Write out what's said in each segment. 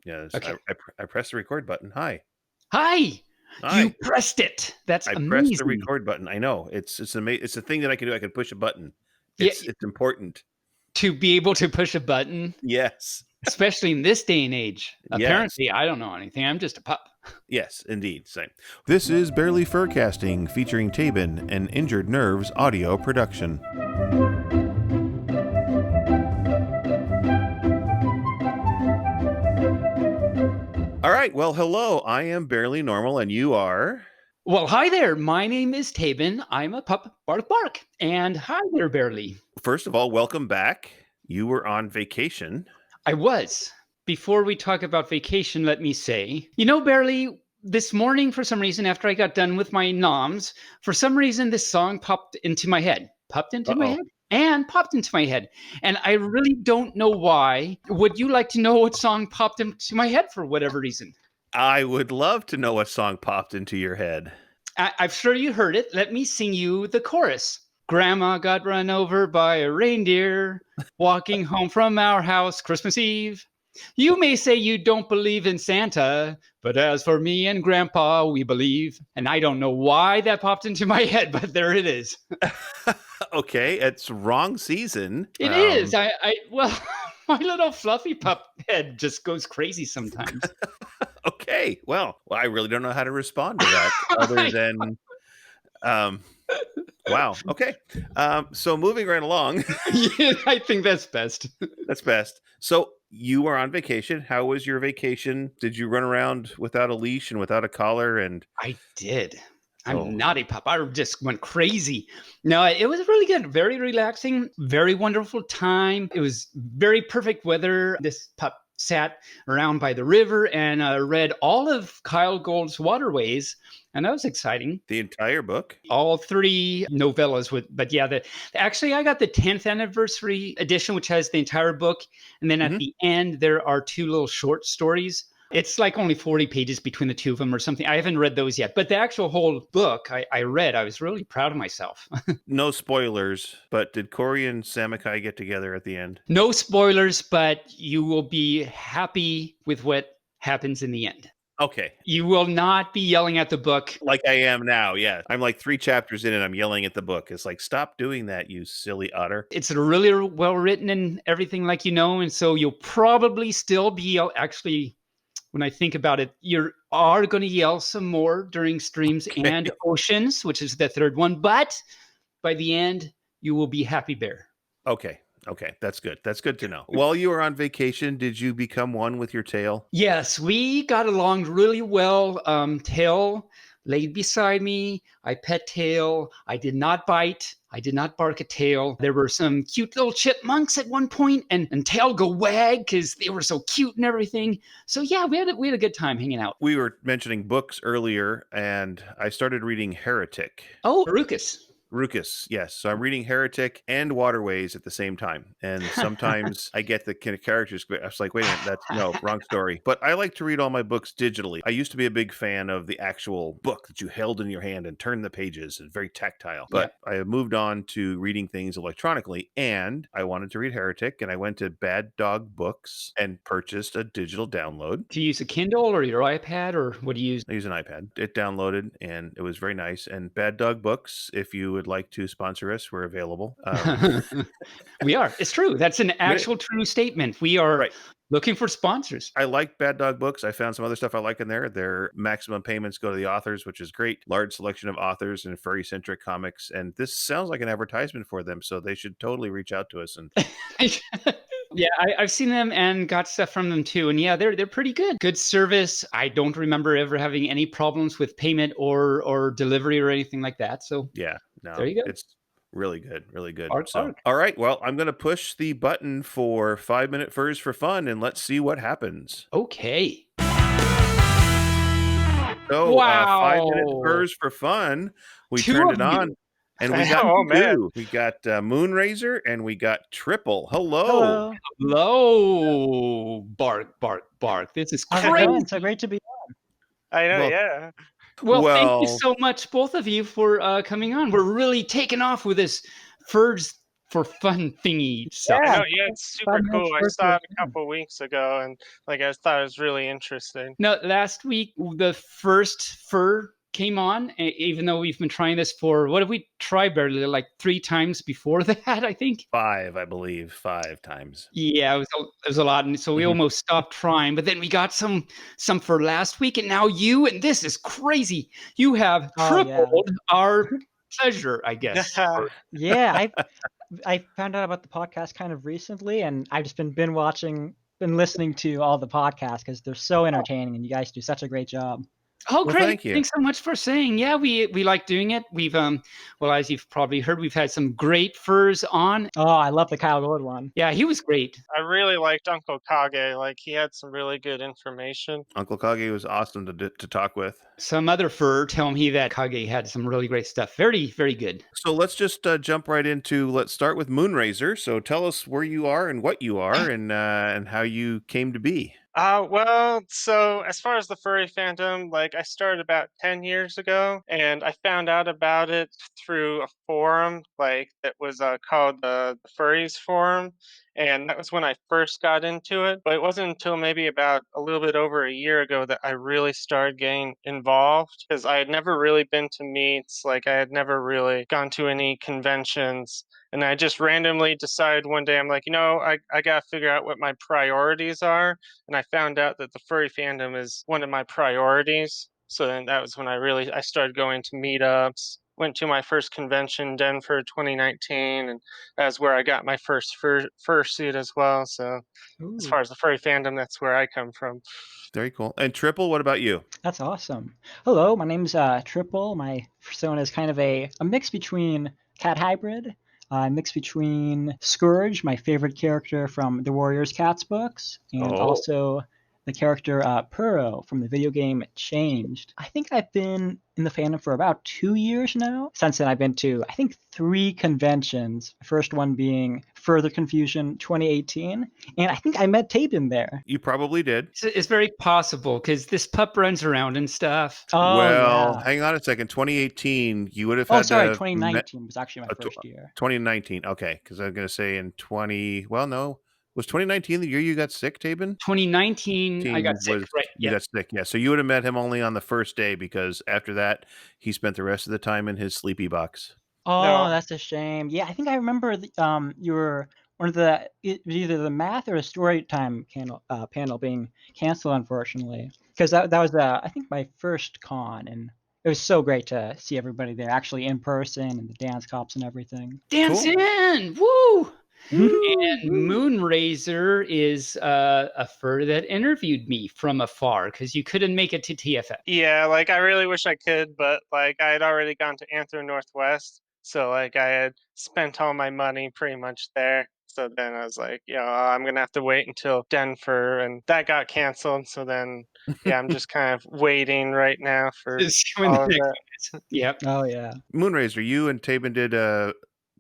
Yes, Okay. I pressed the record button. Hi. Hi! You Hi. pressed it. That's I pressed the amazing. record button. I know. It's a thing that I can do. I can push a button. Yeah, It's important. to be able to push a button, Yes. especially in this day and age. Yes. Apparently, I don't know anything. I'm just a pup. Yes, indeed. Same. This is Bearly Furcasting featuring Taebyn, an Injured Nerves audio production. All right. Well, hello. I am Barely Normal, and you are. Well, hi there. My name is Taebyn. I'm a pup. Bark, bark. And hi there, Bearly. First of all, welcome back. You were on vacation. I was. Before we talk about vacation, let me say, Bearly, this morning, for some reason, after I got done with my noms, for some reason, this song popped into my head. Popped into my Uh-oh. head? And popped into my head. And I really don't know why. Would you like to know what song popped into my head for whatever reason? I would love to know what song popped into your head. I'm sure you heard it. Let me sing you the chorus. Grandma got run over by a reindeer walking home from our house Christmas Eve. You may say you don't believe in Santa, but as for me and Grandpa, we believe. And I don't know why that popped into my head, but there it is. Okay, it's wrong season. It is. Well, my little fluffy pup head just goes crazy sometimes. Okay, well, I really don't know how to respond to that other than, wow. Okay, so moving right along. Yeah, I think that's best. That's best. So you were on vacation. How was your vacation? Did you run around without a leash and without a collar? And I did. I'm oh, naughty pup. I just went crazy. No, it was really good. Very relaxing. Very wonderful time. It was very perfect weather. This pup sat around by the river and read all of Kyle Gold's Waterways, and that was exciting. the entire book? All three novellas but yeah, actually I got the 10th anniversary edition, which has the entire book, and then at Mhm. the end there are two little short stories. It's like only 40 pages between the two of them or something. I haven't read those yet, but the actual whole book I read. I was really proud of myself. No spoilers, but did Corey and Samakai get together at the end? No spoilers, but you will be happy with what happens in the end. Okay. You will not be yelling at the book. Like I am now, yeah. I'm like 3 chapters in and I'm yelling at the book. It's like, "Stop doing that, you silly otter." It's really well written and everything, like and so you'll probably still be actually. When I think about it, you are going to yell some more during streams Okay. and Oceans, which is the third one. But by the end, you will be happy bear. Okay. Okay. That's good. That's good to know. While you were on vacation, did you become one with your tail? Yes, we got along really well. Tail laid beside me. I pet Tail. I did not bite. I did not bark at Tail. There were some cute little chipmunks at one point, and Tail go wag because they were so cute and everything. So yeah, we had a good time hanging out. We were mentioning books earlier, and I started reading Heretic. Oh, Ruckus. Ruckus, yes. So I'm reading Heretic and Waterways at the same time. And sometimes I get the kind of characters. I was like, wait a minute, that's no, wrong story. But I like to read all my books digitally. I used to be a big fan of the actual book that you held in your hand and turned the pages. It's very tactile. But I have moved on to reading things electronically. And I wanted to read Heretic. And I went to Bad Dog Books and purchased a digital download. Do you use a Kindle or your iPad, or what do you use? I use an iPad. It downloaded and it was very nice. And Bad Dog Books, if you would like to sponsor us, we're available. We are. It's true. That's an actual true statement. We are Right. looking for sponsors. I like Bad Dog Books. I found some other stuff I like in there. Their maximum payments go to the authors, which is great. Large selection of authors and furry-centric comics. And this sounds like an advertisement for them, so they should totally reach out to us. And Yeah, I've seen them and got stuff from them too. And yeah, they're pretty good. Good service. I don't remember ever having any problems with payment or delivery or anything like that. So yeah, no, there you go. it's really good, really good. Arc, So, arc. all right, well, I'm going to push the button for 5-minute furs for fun, and let's see what happens. Okay. So, Wow. 5-minute furs for fun. We Two turned of it on. you. And we got Oh, man. two. We got Moonraiser and we got Triple. Hello. Hello. Hello. Bark, bark, bark. This is How's it crazy. going? So great to be on. I know, Well, yeah. Well, thank you Well- so much, both of you, for coming on. We're really taking off with this for fun thingy stuff. Yeah, I know, yeah, it's super fun cool. I merch saw it for a couple weeks ago, and like I thought it was really interesting. No, last week the first fur came on, even though we've been trying this for what have we tried barely like 3 times before that, I think. 5, I believe, 5 times. Yeah, it was a lot, and so we Mhm. almost stopped trying. But then we got some for last week, and now you, and this is crazy. You have Oh, yeah. tripled our pleasure, I guess. Yeah, I found out about the podcast kind of recently, and I've just been listening to all the podcasts because they're so entertaining, and you guys do such a great job. Oh, Well, great! thank you. Thanks so much for saying. Yeah, we like doing it. We've well, as you've probably heard, we've had some great furs on. Oh, I love the Kyle Gold one. Yeah, he was great. I really liked Uncle Kage. Like he had some really good information. Uncle Kage was awesome to talk with. Some other fur tell me that Kage had some really great stuff. Very, very good. So let's just jump right into. Let's start with Moonraiser. So tell us where you are and what you are, and how you came to be. Well, so as far as the furry fandom, like I started about 10 years ago, and I found out about it through a forum, like that was called the Furries Forum, and that was when I first got into it. But it wasn't until maybe about a little bit over a year ago that I really started getting involved because I had never really been to meets, like I had never really gone to any conventions. And I just randomly decided one day, I'm like, I got to figure out what my priorities are, and I found out that the furry fandom is one of my priorities. So then that was when I started going to meetups. Went to my first convention, Denver 2019, and that's where I got my first fursuit as well. So as Ooh, far as the furry fandom, that's where I come from. Very cool. And Triple, what about you? that's awesome. Hello, my name's Triple. My persona is kind of a mix between cat hybrid, a mix between Scourge, my favorite character from the Warriors Cats books, and Oh. also the character Puro from the video game Changed. I think I've been in the fandom for about 2 years now. Since then, I've been to, I think, 3 conventions. The first one being Further Confusion 2018, and I think I met Taebyn there. You probably did. It's very possible because this pup runs around and stuff. Oh, Well, yeah. hang on a second. 2018, you would have Oh, had sorry, to have met 2019 was actually my first year. 2019. Okay, because I was going to say in 20. Well, no, was 2019 the year you got sick, Tabin? 2019, I got sick. Right. You Yeah. got sick, yeah. So you would have met him only on the first day because after that he spent the rest of the time in his sleepy box. Oh, No, that's a shame. Yeah, I think I remember you were one of it was either the math or the story time panel being canceled, unfortunately, because that was I think my first con, and it was so great to see everybody there actually in person and the dance cops and everything. Dance Cool. in! Woo! Woo! And Moonraiser is a fur that interviewed me from afar because you couldn't make it to TFF. yeah, like I really wish I could, but like I had already gone to Anther Northwest, so like I had spent all my money pretty much there. So then I was like, I'm gonna have to wait until Denver, and that got canceled. So then, yeah, I'm just kind of waiting right now for Just when the all of next that. one is. Yep. Oh yeah. Moonraiser, you and Tabin did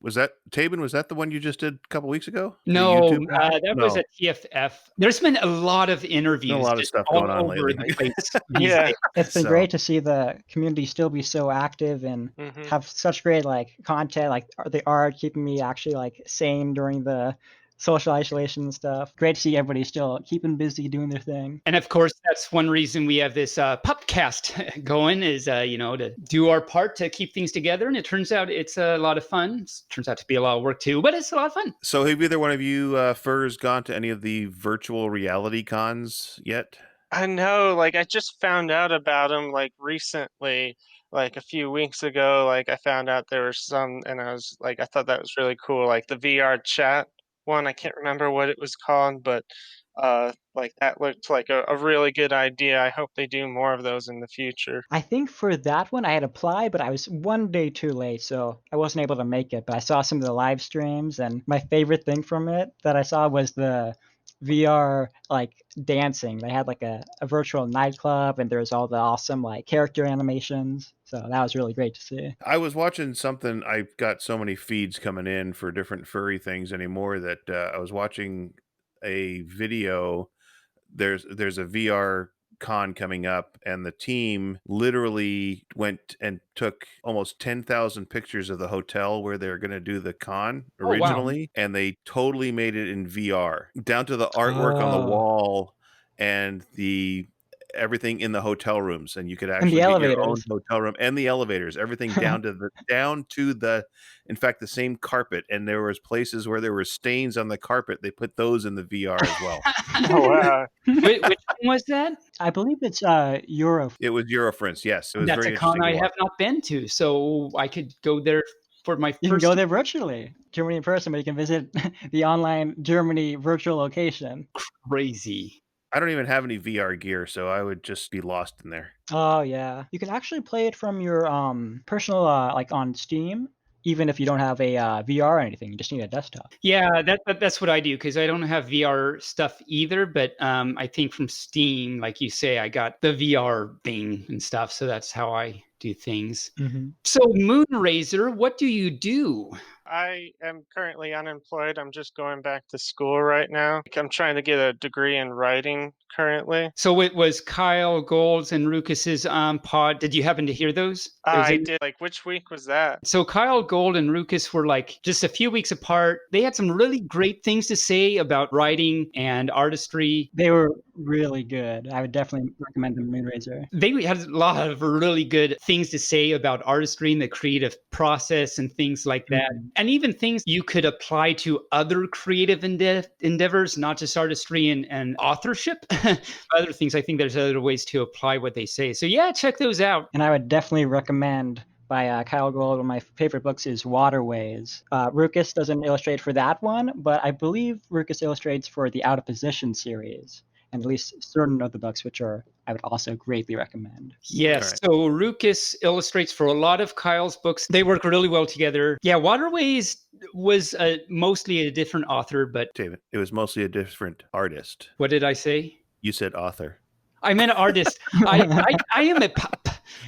was that the one you just did a couple weeks ago? The No, YouTube one? that was No. a TFF. There's been a lot of Been interviews a lot of just stuff all going on over lately. the place these Yeah. days. It's been So- great to see the community still be so active and Mhm. have such great like content, like the art keeping me actually like sane during the social isolation and stuff. Great to see everybody still keeping busy doing their thing. And of course, that's one reason we have this pupcast going is, to do our part to keep things together. And it turns out it's a lot of fun. It turns out to be a lot of work too, but it's a lot of fun. So have either one of you furs gone to any of the virtual reality cons yet? I know, like I just found out about them like recently, like a few weeks ago. Like I found out there were some, and I was like, I thought that was really cool. Like the VR chat one, I can't remember what it was called, but like that looked like a really good idea. I hope they do more of those in the future. I think for that one I had applied, but I was one day too late, so I wasn't able to make it. But I saw some of the live streams, and my favorite thing from it that I saw was the VR like dancing. They had like a virtual nightclub, and there was all the awesome like character animations. So that was really great to see. I was watching something. I've got so many feeds coming in for different furry things anymore that I was watching a video. There's a VR con coming up, and the team literally went and took almost 10,000 pictures of the hotel where they're going to do the con Oh, wow. originally, and they totally made it in VR, down to the artwork on the Oh. wall and the everything in the hotel rooms, and you could And the actually get your own elevators. hotel room and the elevators, everything down to the in fact the same carpet, and there was places where there were stains on the carpet. They put those in the VR as well. Oh wow. Which one was that? I believe it's Euro. It was Eurofrince, yes. It was That's very a con interesting to I watch. have not been to, so I could go there for my You can first go there virtually. Germany in person, but you can visit the online Germany virtual location. crazy. I don't even have any VR gear, so I would just be lost in there. Oh yeah, you can actually play it from your personal like on Steam, even if you don't have a VR or anything. You just need a desktop. Yeah, that's what I do because I don't have VR stuff either. But I think from Steam, like you say, I got the VR thing and stuff. So that's how I do things. So Moonrazer, what do you do? I am currently unemployed. I'm just going back to school right now. I'm trying to get a degree in writing currently. So it was Kyle Gold's and Lucas's pod. Did you happen to hear those? It was I in- did. Like, which week was that? So Kyle Gold and Lucas were like just a few weeks apart. They had some really great things to say about writing and artistry. They were really good. I would definitely recommend the Moonrazer. They had a lot of really good things to say about artistry and the creative process and things like that. And even things you could apply to other creative endeavors, not just artistry and authorship. Other things, I think there's other ways to apply what they say. So yeah, check those out. And I would definitely recommend by Kyle Gold. One of my favorite books is Waterways. Ruckus doesn't illustrate for that one, but I believe Ruckus illustrates for the Out of Position series, and at least certain of the books, which are I would also greatly recommend. Yes. All right. So Ruckus illustrates for a lot of Kyle's books. They work really well together. Yeah, Waterways was mostly a different author, but David, it was mostly a different artist. what did I say? You said author. I meant artist. I am a pup.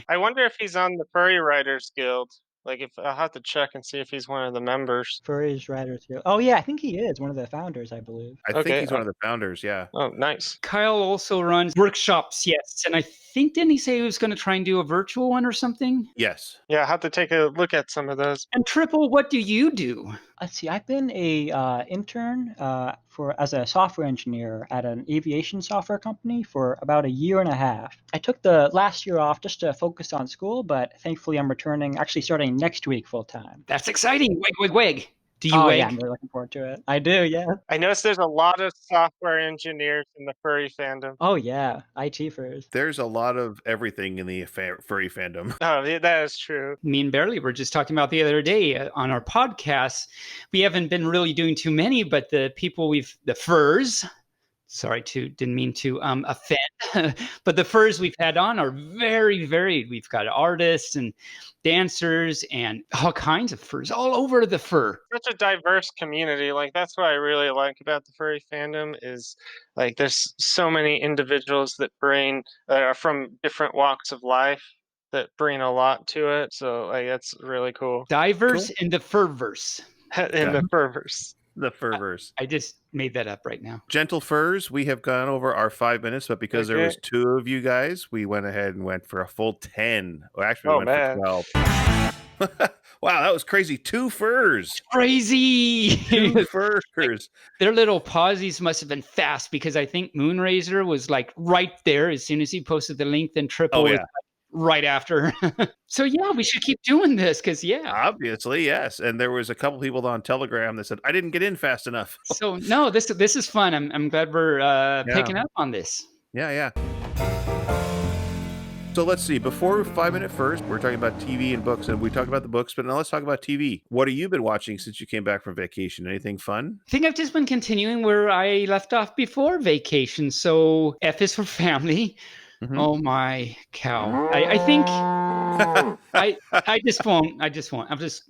I wonder if he's on the Furry Writers Guild. Like, if I'll have to check and see if he's one of the members. Furry's Writers Guild. Oh yeah, I think he is one of the founders, I believe. I think Okay, he's one of the founders, yeah. Oh, nice. Kyle also runs workshops, yes. And I think, didn't he say he was going to try and do a virtual one or something? Yes. Yeah, I'll have to take a look at some of those. And Triple, what do you do? Let's see. I've been a intern as a software engineer at an aviation software company for about a year and a half. I took the last year off just to focus on school, but thankfully I'm returning, actually starting next week full time. That's exciting. Wig, wig, wig. Do you Oh wig? yeah, I'm really looking forward to it. I do, yeah. I noticed there's a lot of software engineers in the furry fandom. Oh yeah, IT first. There's a lot of everything in the furry fandom. Oh, yeah, that is true. Me and Bearly were just talking about the other day on our podcast. We haven't been really doing too many, but the furs, didn't mean to offend, but the furs we've had on are very varied. We've got artists and dancers and all kinds of furs all over the fur. Such a diverse community. Like, that's what I really like about the furry fandom is, like, there's so many individuals that bring from different walks of life that bring a lot to it. So, like, that's really cool. Diverse Cool. in the furverse. In the furverse. The furverse. I just made that up right now. Gentle Furs, we have gone over our 5 minutes, but because there was 2 of you guys, we went ahead and went for a full 10. Or actually, we Oh, went man. for 12. Wow, that was crazy. 2 furs. Crazy. 2 furs. Their little pauses must have been fast because I think Moonrazer was like right there as soon as he posted the link. Then Triple Oh, was yeah. like right after. So yeah, we should keep doing this because yeah. Obviously, yes. And there was a couple people on Telegram that said, I didn't get in fast enough. So no, this is fun. I'm glad we're picking up on this. Yeah. So let's see. Before 5 Minute First, we're talking about TV and books, and we talked about the books, but now let's talk about TV. What have you been watching since you came back from vacation? Anything fun? I think I've just been continuing where I left off before vacation. So F is for family. Mhm. Oh my cow. I think I just won't.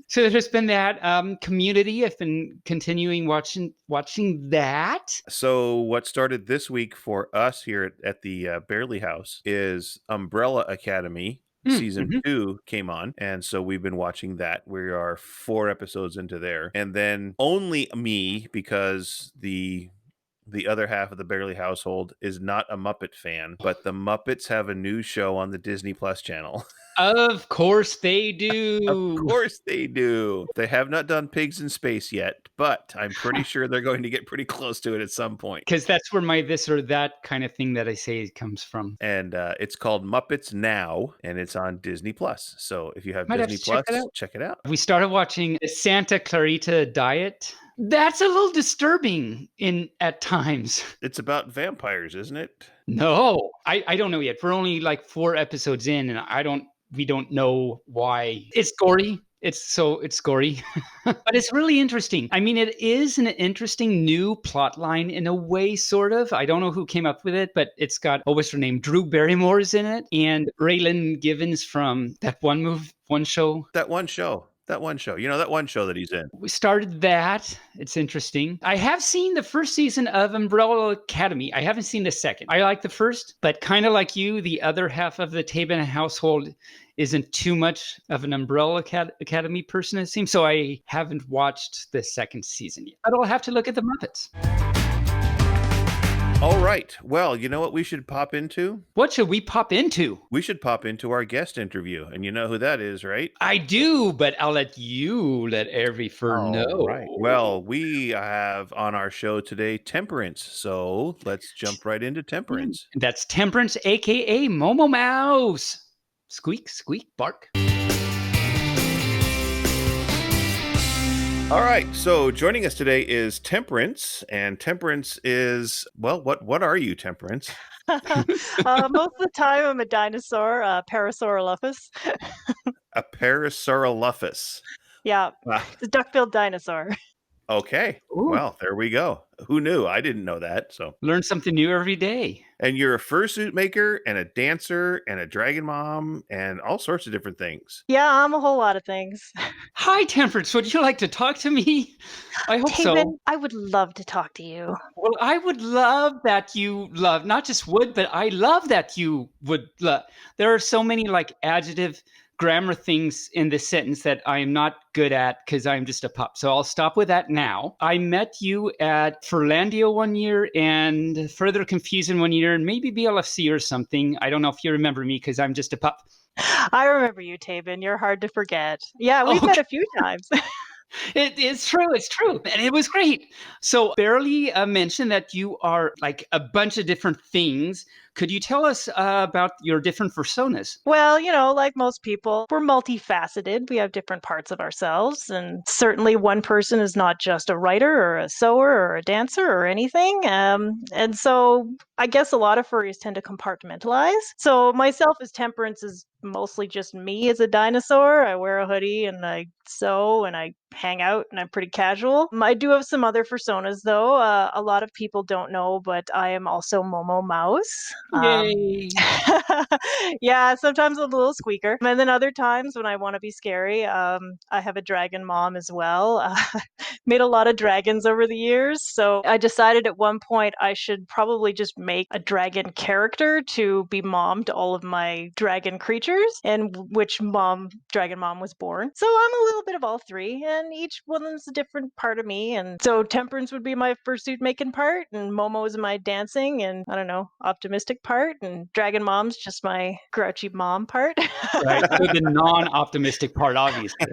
So there's been that community. I've been continuing watching that. So what started this week for us here at the Bearly House is Umbrella Academy. Season 2 came on, and so we've been watching that. We are 4 episodes into there, and then only me, because the the other half of the Bearly household, is not a Muppet fan, but the Muppets have a new show on the Disney Plus channel. Of course they do. Of course they do. They have not done Pigs in Space yet, but I'm pretty sure they're going to get pretty close to it at some point. Because that's where my this or that kind of thing that I say comes from. And it's called Muppets Now, and it's on Disney Plus. So if you have Might have Disney to check Plus, that out. check it out. We started watching Santa Clarita Diet. That's a little disturbing at times. It's about vampires, isn't it? No, I don't know yet. We're only like 4 episodes in, and we don't know why. It's gory. It's gory, but it's really interesting. I mean, it is an interesting new plot line in a way, sort of. I don't know who came up with it, but it's got, what's her name? Drew Barrymore's in it, and Raylan Givens from that one show. That one show. You know, that one show that he's in. We started that. It's interesting. I have seen the first season of Umbrella Academy. I haven't seen the second. I like the first, but kind of like you, the other half of the Taebyn household isn't too much of an Umbrella Academy person, it seems. So I haven't watched the second season yet. But I'll have to look at the Muppets. All right. Well, you know what we should pop into? What should we pop into? We should pop into our guest interview. And you know who that is, right? I do, but I'll let you let every fur know. Right. Well, we have on our show today Temperance. So let's jump right into Temperance. That's Temperance, a.k.a. Momo Mouse. Squeak, squeak, bark. All right, so joining us today is Temperance, and Temperance is, well, what are you, Temperance? Most of the time, I'm a dinosaur, Parasaurolophus. A Parasaurolophus. Yeah, it's a duck-billed dinosaur. Okay, Ooh. Well, there we go. Who knew? I didn't know that. So learn something new every day. And you're a fursuit maker and a dancer and a dragon mom and all sorts of different things. Yeah, I'm a whole lot of things. Hi, Temperance. Would you like to talk to me? I hope Taebyn, so. I would love to talk to you. Well, I would love that you love, not just would, but I love that you would love. There are so many like adjective grammar things in this sentence that I am not good at because I'm just a pup. So I'll stop with that now. I met you at Furlandia one year and Further Confusion one year and maybe BLFC or something. I don't know if you remember me because I'm just a pup. I remember you, Taebyn. You're hard to forget. Yeah, we've met a few times. It's true. It's true. And it was great. So Bearly mentioned that you are like a bunch of different things. Could you tell us about your different personas? Well, you know, like most people, we're multifaceted. We have different parts of ourselves. And certainly one person is not just a writer or a sewer or a dancer or anything. And so I guess a lot of furries tend to compartmentalize. So myself as Temperance is mostly just me as a dinosaur. I wear a hoodie and I sew and I hang out and I'm pretty casual. I do have some other personas though. A lot of people don't know, but I am also Momo Mouse. Yay. Yeah, sometimes I'm a little squeaker. And then other times when I want to be scary, I have a dragon mom as well. Made a lot of dragons over the years. So I decided at one point I should probably just make a dragon character to be mom to all of my dragon creatures and which dragon mom was born. So I'm a little bit of all three and each one is a different part of me. And so Temperance would be my fursuit making part and Momo is my dancing and I don't know, optimistic part and dragon mom's just my grouchy mom part. Right. So the non-optimistic part, obviously.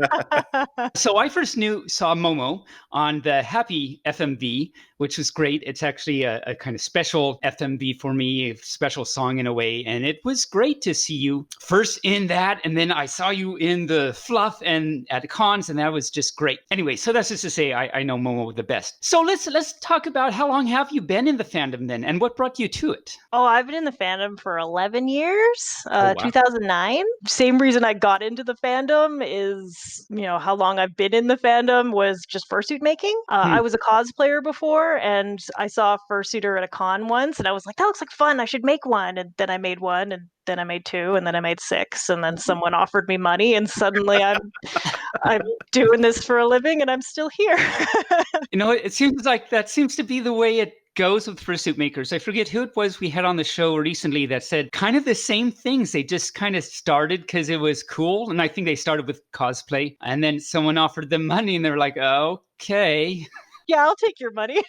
So I first saw Momo on the Happy FMV, which was great. It's actually a kind of special FMV for me, a special song in a way. And it was great to see you first in that. And then I saw you in the fluff and at cons, and that was just great. Anyway, so that's just to say I know Momo the best. So let's talk about how long have you been in the fandom then, and what brought you to it? Oh, I've been in the fandom for 11 years, wow. 2009. Same reason I got into the fandom is, you know, how long I've been in the fandom was just fursuit making. I was a cosplayer before and I saw a fursuiter at a con once and I was like, that looks like fun. I should make one. And then I made one and then I made two and then I made six and then someone offered me money and suddenly I'm doing this for a living and I'm still here. You know, it seems like that seems to be the way it goes with fursuit makers. I forget who it was we had on the show recently that said kind of the same things. They just kind of started because it was cool. And I think they started with cosplay and then someone offered them money and they were like, okay. Yeah, I'll take your money.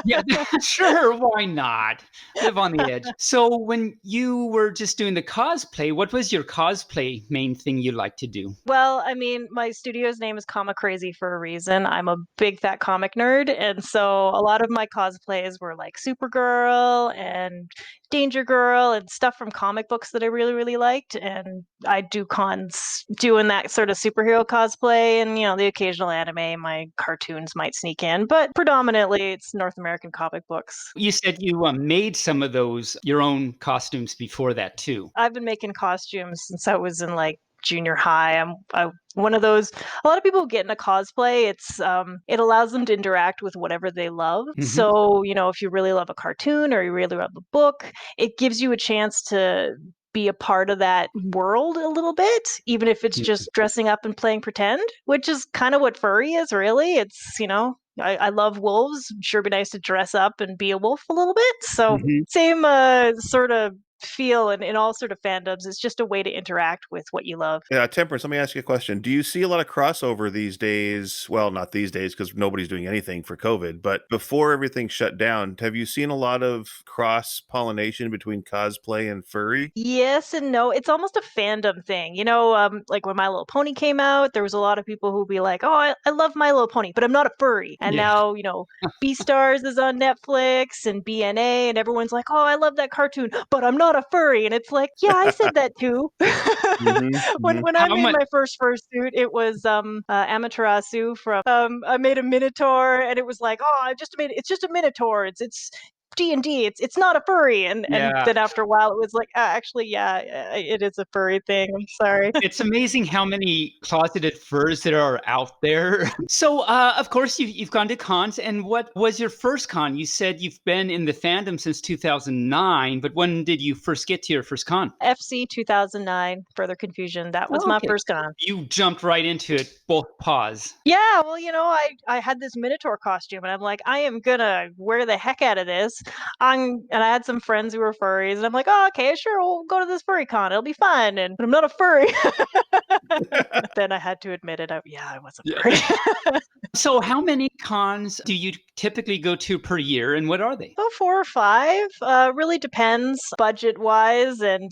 Yeah, sure, why not? Live on the edge. So when you were just doing the cosplay, what was your cosplay main thing you like to do? Well, I mean, my studio's name is Comic Crazy for a reason. I'm a big fat comic nerd, and so a lot of my cosplays were like Supergirl and Danger Girl and stuff from comic books that I really, really liked. And I do cons doing that sort of superhero cosplay, and the occasional anime. My cartoons might sneak in, but predominantly it's North American comic books. You said you made some of those your own costumes before that too. I've been making costumes since I was in like junior high. I'm one of those. A lot of people get into cosplay. It allows them to interact with whatever they love. Mhm. So if you really love a cartoon or you really love a book, it gives you a chance to be a part of that world a little bit, even if it's just dressing up and playing pretend, which is kind of what furry is, really. I love wolves. Sure be nice to dress up and be a wolf a little bit. So Mhm. same sort of feel in all sort of fandoms. It's just a way to interact with what you love. Yeah, Temperance, let me ask you a question. Do you see a lot of crossover these days? Well, not these days because nobody's doing anything for COVID, but before everything shut down, have you seen a lot of cross pollination between cosplay and furry? Yes and no. It's almost a fandom thing. Like when My Little Pony came out, there was a lot of people who'd be like, "Oh, I love My Little Pony, but I'm not a furry." And Yeah. now, Beastars is on Netflix and BNA, and everyone's like, "Oh, I love that cartoon, but I'm not a furry." And it's like, yeah, I said that too. Mhm, mhm. When I How made much? my first fursuit, it was Amaterasu from I made a minotaur, and it was like, "Oh, it's just a minotaur. It's D&D. It's not a furry." And Yeah. then after a while, it was like, actually, yeah, it is a furry thing. I'm sorry. It's amazing how many closeted furs there are out there. So, of course, you've gone to cons. And what was your first con? You said you've been in the fandom since 2009, but when did you first get to your first con? FC 2009. Further confusion. That was Oh, my okay. first con. You jumped right into it, both paws. Yeah, well, I had this Minotaur costume, and I'm like, I am gonna wear the heck out of this. And I had some friends who were furries, and I'm like, oh, okay, sure, we'll go to this furry con. It'll be fun. But I'm not a furry. Then I had to admit it. I was a Yeah. furry. So, how many cons do you typically go to per year, and what are they? About 4 or 5. Really depends budget wise, and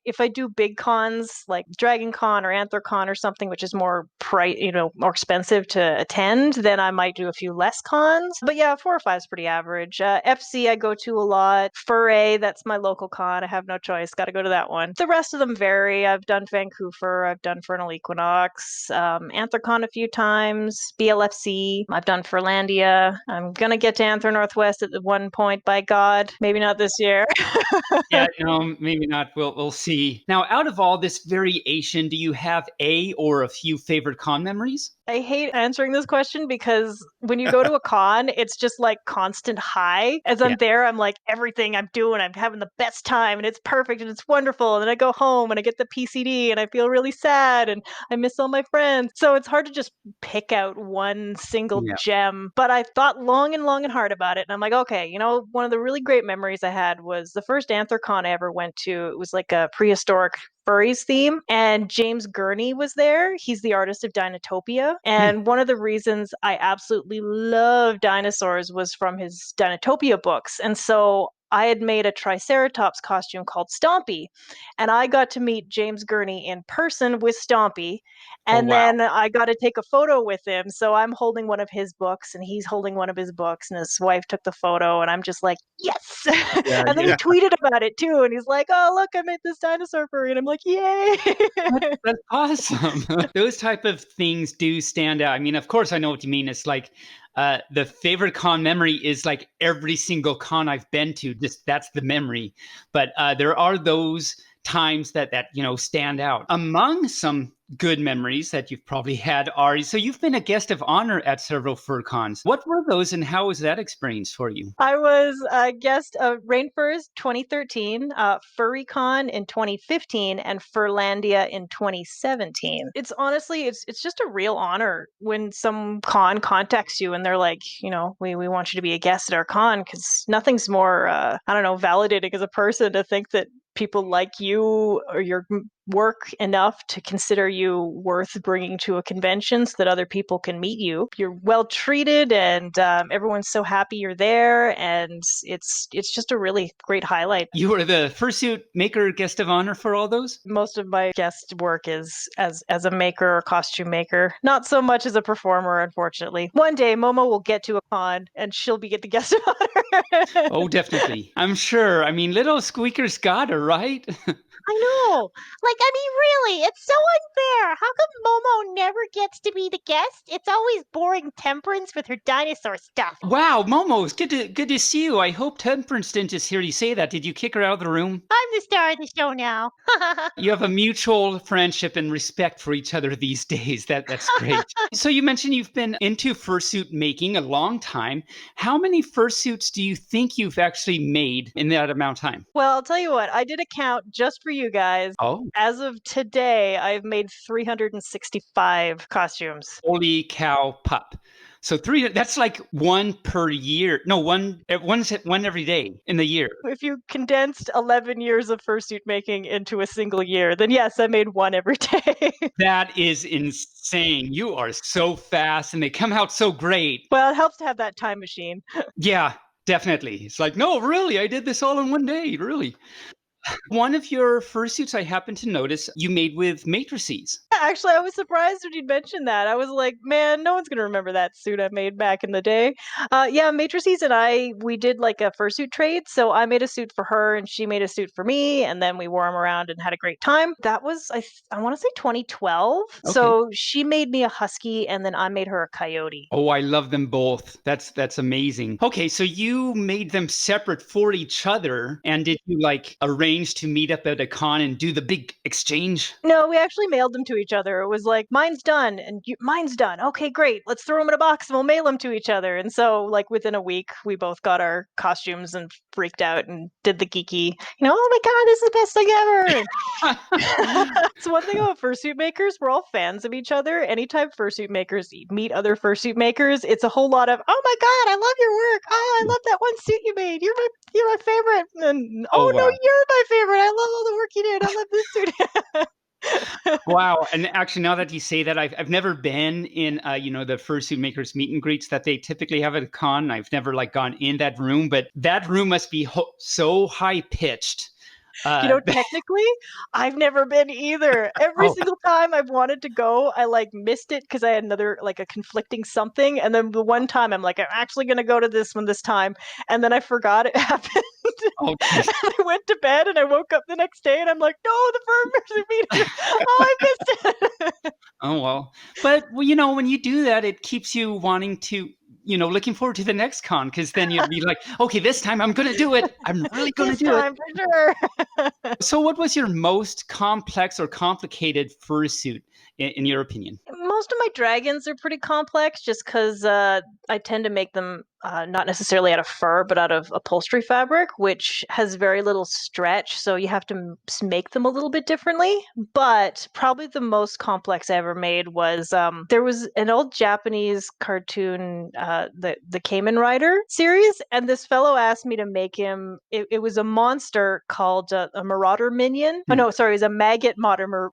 if I do big cons like Dragon Con or AntherCon or something, which is more more expensive to attend, then I might do a few less cons. But yeah, 4 or 5 is pretty average. FC I go to a lot. Furry, that's my local con. I have no choice. Got to go to that one. The rest of them vary. I've done Vancouver. I've done Fernal Equinox. AntherCon a few times. BLFC. I've done Furlandia. I'm gonna get to Anther Northwest at one point, by God. Maybe not this year. Yeah, no, maybe not. We'll see. Now, out of all this variation, do you have a or a few favorite con memories? I hate answering this question because when you go to a con, it's just like constant high. As Yeah. I'm there, I'm like, everything I'm doing, I'm having the best time and it's perfect and it's wonderful. And then I go home and I get the PCD and I feel really sad and I miss all my friends. So it's hard to just pick out one single Yeah. gem. But I thought long and hard about it. And I'm like, okay, one of the really great memories I had was the first AntherCon I ever went to. It was like a prehistoric furries theme, and James Gurney was there. He's the artist of Dinotopia, and one of the reasons I absolutely love dinosaurs was from his Dinotopia books. And so I had made a Triceratops costume called Stompy, and I got to meet James Gurney in person with Stompy, Oh, and wow. then I got to take a photo with him. So I'm holding one of his books, and he's holding one of his books, and his wife took the photo, and I'm just like, yes! Yeah, And then he yeah. tweeted about it too, and he's like, oh, look, I made this dinosaur furry, and I'm like, yay! That's awesome. Those type of things do stand out. I mean, of course, I know what you mean. It's like the favorite con memory is like every single con I've been to. Just that's the memory. But there are those times that stand out. Among some good memories that you've probably had are, so you've been a guest of honor at several fur cons. What were those, and how was that experience for you? I was a guest of Rainfurs 2013, FurryCon in 2015, and Furlandia in 2017. It's honestly, it's just a real honor when some con contacts you and they're like, we want you to be a guest at our con, because nothing's more, validating as a person to think that people like you or your work enough to consider you worth bringing to a convention so that other people can meet you. You're well treated, and everyone's so happy you're there, and it's just a really great highlight. You were the Fursuit maker guest of honor for all those? Most of my guest work is as a maker or costume maker, not so much as a performer, unfortunately. One day Momo will get to a con and she'll be the guest of honor. Oh, definitely. I'm sure. I mean, little Squeaker's got her, right? I know. Like, I mean, really, it's so unfair. How come Momo never gets to be the guest? It's always boring Temperance with her dinosaur stuff. Wow, Momo, it's good to see you. I hope Temperance didn't just hear you say that. Did you kick her out of the room? I'm the star of the show now. You have a mutual friendship and respect for each other these days. That's great. So you mentioned you've been into fursuit making a long time. How many fursuits do you think you've actually made in that amount of time? Well, I'll tell you what, I did a count just for you guys. Oh, As of today, I've made 365 costumes. holy cow, pup. So that's like one per year. No, one every day in the year. If you condensed 11 years of fursuit making into a single year, then yes, I made one every day. That is insane. You are so fast and they come out so great. Well, it helps to have that time machine. Yeah, definitely. It's like, no, really, I did this all in one day, really. One of your fursuits I happened to notice you made with matrices. Actually, I was surprised when you mentioned that. I was like, man, no one's going to remember that suit I made back in the day. Yeah, Matrices and we did like a fursuit trade. So I made a suit for her and she made a suit for me. And then we wore them around and had a great time. That was, I want to say 2012. Okay. So she made me a husky and then I made her a coyote. Oh, I love them both. That's amazing. Okay, so you made them separate for each other. And did you like arrange to meet up at a con and do the big exchange? No, we actually mailed them to each other. It was like, mine's done and mine's done. Okay, great. Let's throw them in a box and we'll mail them to each other. And so, like, within a week, we both got our costumes and freaked out and did the geeky, oh my God, this is the best thing ever. It's one thing about fursuit makers. We're all fans of each other. Anytime fursuit makers meet other fursuit makers, it's a whole lot of, oh my God, I love your work. Oh, I love that one suit you made. You're my favorite. And Oh, no, wow. you're my favorite. I love all the work you did. I love this suit. Wow. And actually, now that you say that, I've never been in, the fursuit makers meet and greets that they typically have at a con. I've never like gone in that room, but that room must be so high pitched. Technically, I've never been either. Every Oh. single time I've wanted to go, I like missed it because I had another like a conflicting something. And then the one time I'm like, I'm actually going to go to this one this time. And then I forgot it happened. Oh, And I went to bed and I woke up the next day and I'm like, no, the furry meeting. Oh, I missed it. Oh, well. But, when you do that, it keeps you wanting to, looking forward to the next con, because then you'll be like, okay, this time I'm going to do it. I'm really going to do time for sure. it. So what was your most complex or complicated fursuit, in your opinion? Most of my dragons are pretty complex just because I tend to make them not necessarily out of fur, but out of upholstery fabric, which has very little stretch. So you have to make them a little bit differently. But probably the most complex I ever made was there was an old Japanese cartoon, the Kamen Rider series. And this fellow asked me to make him, it was a monster called a Marauder Minion. Oh, no, sorry, it was a Maggot Marauder,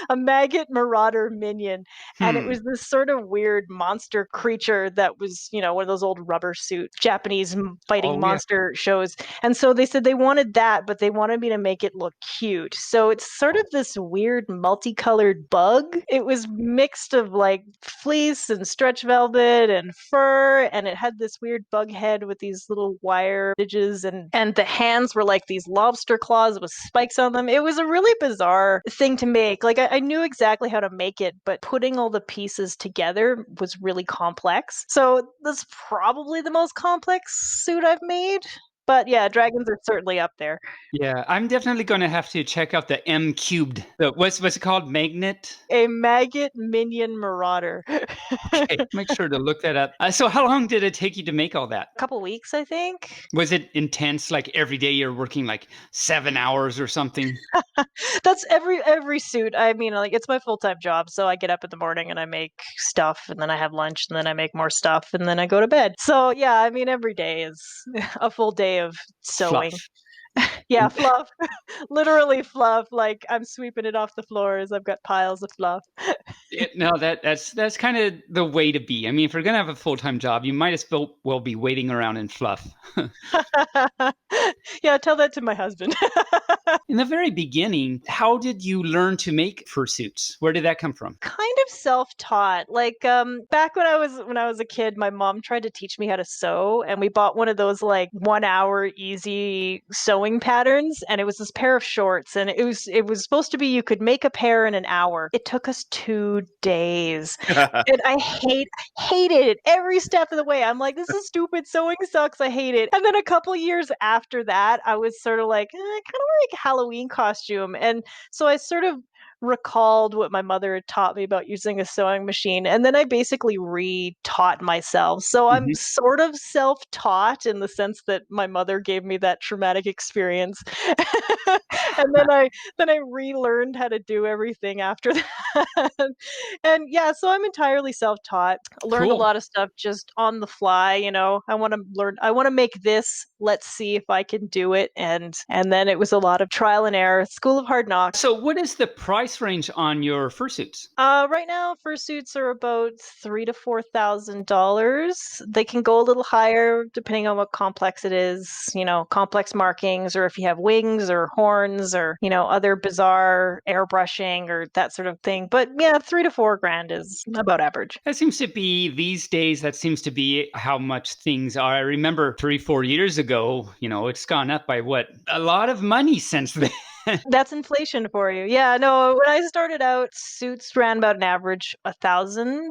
a Maggot Marauder Minion. And it was this sort of weird monster creature that was, one of those old rubber suit Japanese fighting monster shows. And so they said they wanted that, but they wanted me to make it look cute. So it's sort of this weird multicolored bug. It was mixed of like fleece and stretch velvet and fur, and it had this weird bug head with these little wire ridges, and the hands were like these lobster claws with spikes on them. It was a really bizarre thing to make. Like I knew exactly how to make it, but putting all the pieces together was really complex. So that's probably the most complex suit I've made. But yeah, dragons are certainly up there. Yeah, I'm definitely going to have to check out the M cubed. What's it called? Magnet? A Maggot Minion Marauder. Okay, make sure to look that up. So how long did it take you to make all that? A couple weeks, I think. Was it intense? Like every day you're working like 7 hours or something? That's every suit. I mean, like it's my full-time job. So I get up in the morning and I make stuff, and then I have lunch, and then I make more stuff, and then I go to bed. So yeah, I mean, every day is a full day of sewing. Fluff. Yeah, fluff. Literally fluff. Like I'm sweeping it off the floors. I've got piles of fluff. No, that's kind of the way to be. I mean, if you're gonna have a full-time job, you might as well be waiting around in fluff. Yeah, tell that to my husband. In the very beginning, how did you learn to make fursuits? Where did that come from? Kind of self-taught. Like back when I was a kid, my mom tried to teach me how to sew, and we bought one of those like 1 hour easy sewing patterns, and it was this pair of shorts, and it was supposed to be you could make a pair in an hour. It took us 2 days. And I hated it every step of the way. I'm like, this is stupid. Sewing sucks. I hate it. And then a couple years after that, I was sort of like, I kind of like a Halloween costume. And so I sort of recalled what my mother had taught me about using a sewing machine, and then I basically re-taught myself. So I'm Mhm. sort of self-taught in the sense that my mother gave me that traumatic experience. And then I relearned how to do everything after that. And yeah, so I'm entirely self-taught. Learned a Cool. lot of stuff just on the fly, I want to learn, I want to make this, let's see if I can do it. And then it was a lot of trial and error, school of hard knocks. So, what is the price range on your fursuits? Right now, fursuits are about $3,000 to $4,000. They can go a little higher depending on what complex it is. Complex markings, or if you have wings or horns, or other bizarre airbrushing or that sort of thing. But yeah, 3 to 4 grand is about average. That seems to be these days. That seems to be how much things are. I remember 3-4 years ago. It's gone up by what, a lot of money since then. That's inflation for you. Yeah, no, when I started out, suits ran about an average $1,000.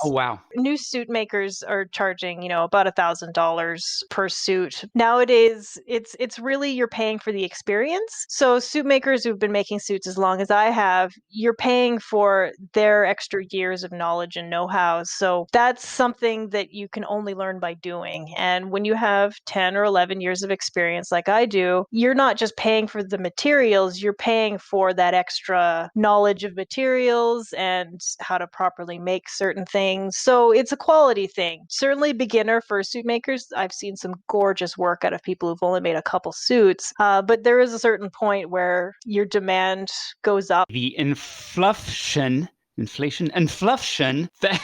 Oh wow. New suit makers are charging, about $1,000 per suit. Nowadays, it's really you're paying for the experience. So suit makers who've been making suits as long as I have, you're paying for their extra years of knowledge and know-how. So that's something that you can only learn by doing. And when you have 10 or 11 years of experience like I do, you're not just paying for the materials, you're paying for that extra knowledge of materials and how to properly make certain things. So it's a quality thing. Certainly beginner fursuit makers, I've seen some gorgeous work out of people who've only made a couple suits, but there is a certain point where your demand goes up. The inflation that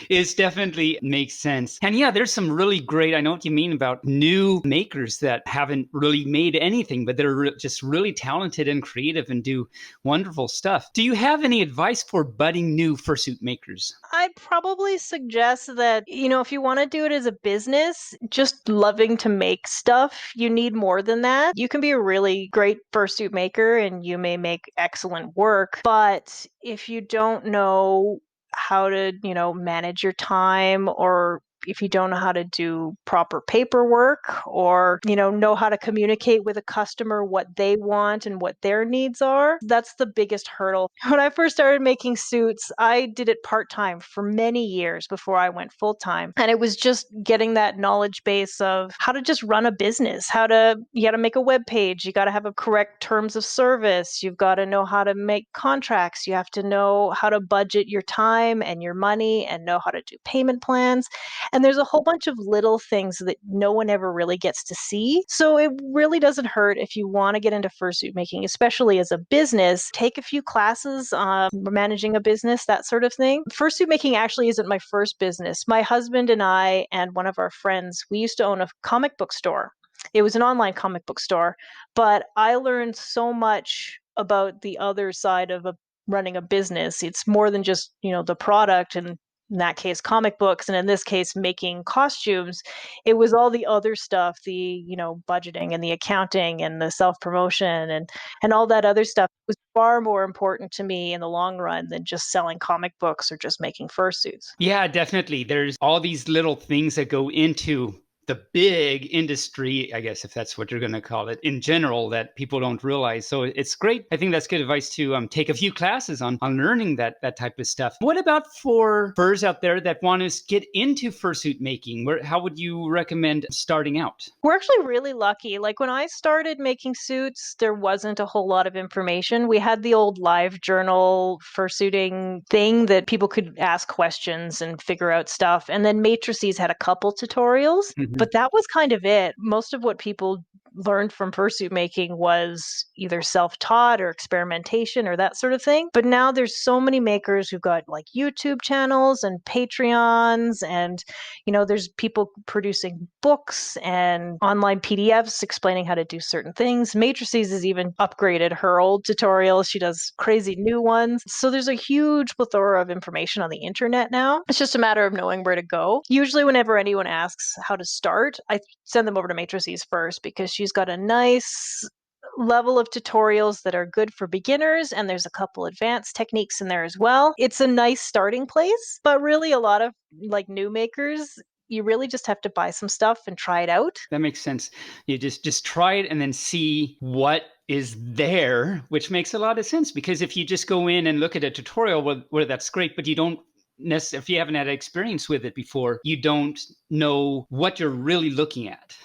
is definitely makes sense. And yeah, there's some really great, I know what you mean about new makers that haven't really made anything, but they're just really talented and creative and do wonderful stuff. Do you have any advice for budding new fursuit makers? I'd probably suggest that, if you want to do it as a business, just loving to make stuff, you need more than that. You can be a really great fursuit maker and you may make excellent work, but if you don't know how to, manage your time, or if you don't know how to do proper paperwork, or know how to communicate with a customer what they want and what their needs are, that's the biggest hurdle. When I first started making suits, I did it part-time for many years before I went full-time, and it was just getting that knowledge base of how to just run a business, you got to make a web page, you got to have a correct terms of service, you've got to know how to make contracts, you have to know how to budget your time and your money and know how to do payment plans. And there's a whole bunch of little things that no one ever really gets to see. So it really doesn't hurt if you want to get into fursuit making, especially as a business. Take a few classes, managing a business, that sort of thing. Fursuit making actually isn't my first business. My husband and I and one of our friends, we used to own a comic book store. It was an online comic book store, but I learned so much about the other side of running a business. It's more than just, the product, and in that case comic books, and in this case making costumes. It was all the other stuff, the budgeting and the accounting and the self-promotion and all that other stuff was far more important to me in the long run than just selling comic books or just making fursuits. Yeah, definitely. There's all these little things that go into the big industry, I guess, if that's what you're going to call it, in general, that people don't realize. So it's great. I think that's good advice to take a few classes on learning that type of stuff. What about for furs out there that want to get into fursuit making? How would you recommend starting out? We're actually really lucky. Like when I started making suits, there wasn't a whole lot of information. We had the old live journal fursuiting thing that people could ask questions and figure out stuff. And then Matrices had a couple tutorials, but that was kind of it. Most of what people learned from fursuit making was either self-taught or experimentation or that sort of thing. But now there's so many makers who've got like YouTube channels and Patreons, and there's people producing books and online PDFs explaining how to do certain things. Matrices has even upgraded her old tutorials. She does crazy new ones. So there's a huge plethora of information on the internet now. It's just a matter of knowing where to go. Usually whenever anyone asks how to start, I send them over to Matrices first, because she's got a nice level of tutorials that are good for beginners, and there's a couple advanced techniques in there as well. It's a nice starting place, but really a lot of like new makers, you really just have to buy some stuff and try it out. That makes sense. You just try it and then see what is there, which makes a lot of sense, because if you just go in and look at a tutorial, well that's great, but you don't necessarily, if you haven't had experience with it before, you don't know what you're really looking at.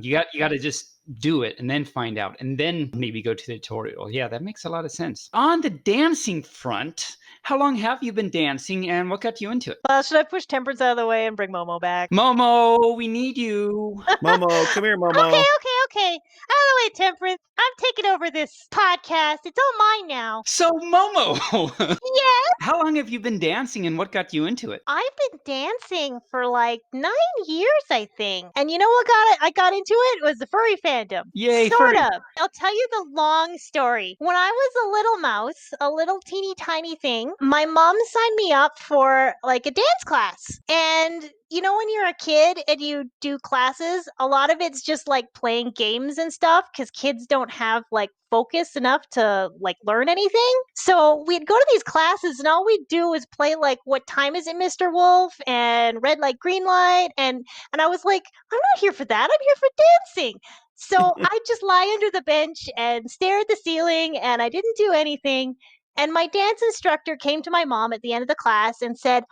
You got to just do it and then find out, and then maybe go to the tutorial. Yeah, that makes a lot of sense. On the dancing front, how long have you been dancing, and what got you into it? Should I push Temperance out of the way and bring Momo back? Momo, we need you. Momo, come here, Momo. Okay. Out of the way, Temperance. I'm taking over this podcast. It's all mine now. So Momo, Yes, how long have you been dancing, and what got you into it? I've been dancing for like 9 years, I think. And you know what I got into it? Was the furry fandom. Yay, Sort furry. of. I'll tell you the long story. When I was a little mouse, a little teeny tiny thing, my mom signed me up for like a dance class. And when you're a kid and you do classes, a lot of it's just like playing games and stuff, because kids don't have like focus enough to like learn anything. So we'd go to these classes and all we'd do is play like What Time Is It, Mr. Wolf, and Red Light, Green Light. And I was like, I'm not here for that. I'm here for dancing. So I'd just lie under the bench and stare at the ceiling, and I didn't do anything. And my dance instructor came to my mom at the end of the class and said,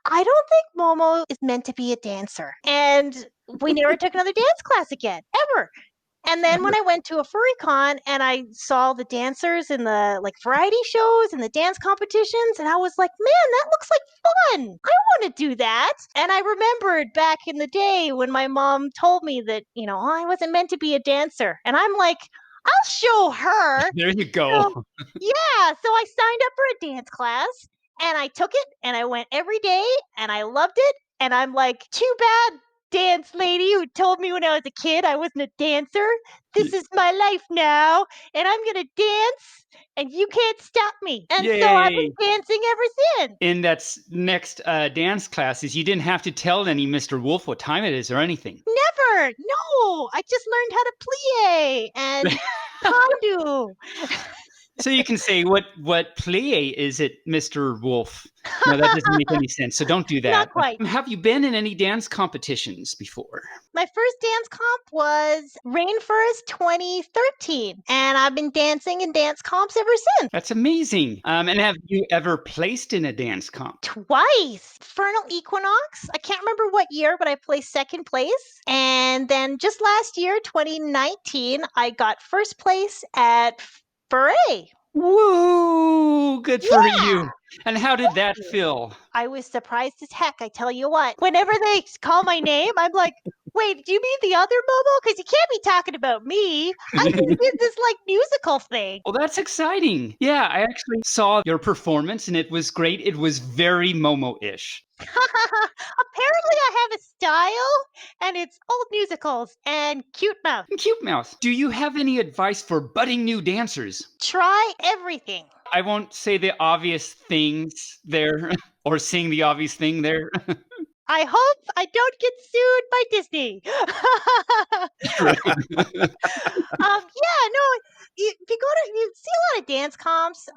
I don't think Momo is meant to be a dancer. And we never took another dance class again, ever. And then when I went to a furry con and I saw the dancers in the like variety shows and the dance competitions, and I was like, man, that looks like fun. I want to do that. And I remembered back in the day when my mom told me that, I wasn't meant to be a dancer. And I'm like, I'll show her. There you So, go. yeah, so I signed up for a dance class and I took it and I went every day and I loved it. And I'm like, too bad, dance lady who told me when I was a kid I wasn't a dancer. This is my life now, and I'm going to dance, and you can't stop me. And so I've been Yay. dancing ever since. In that next dance classes, you didn't have to tell any Mr. Wolf what time it is or anything. Never. No, I just learned how to plie and condu. So you can say, what plie is it, Mr. Wolf? No, that doesn't make any sense. So don't do that. Not quite. Have you been in any dance competitions before? My first dance comp was Rainforest 2013, and I've been dancing in dance comps ever since. That's amazing. And have you ever placed in a dance comp? Twice. Vernal Equinox. I can't remember what year, but I placed second place. And then just last year, 2019, I got first place at Furry. Woo! Good for you. And how did that feel? I was surprised as heck, I tell you what. Whenever they call my name, I'm like, wait, do you mean the other Momo? Because you can't be talking about me. I just did this like musical thing. Well, that's exciting. Yeah, I actually saw your performance and it was great. It was very Momo-ish. Apparently I have a style, and it's old musicals and cute mouth. Cute Mouth, do you have any advice for budding new dancers? Try everything. I won't say the obvious things there or sing the obvious thing there. I hope I don't get sued by Disney. Yeah, no, if you see a lot of dance comps.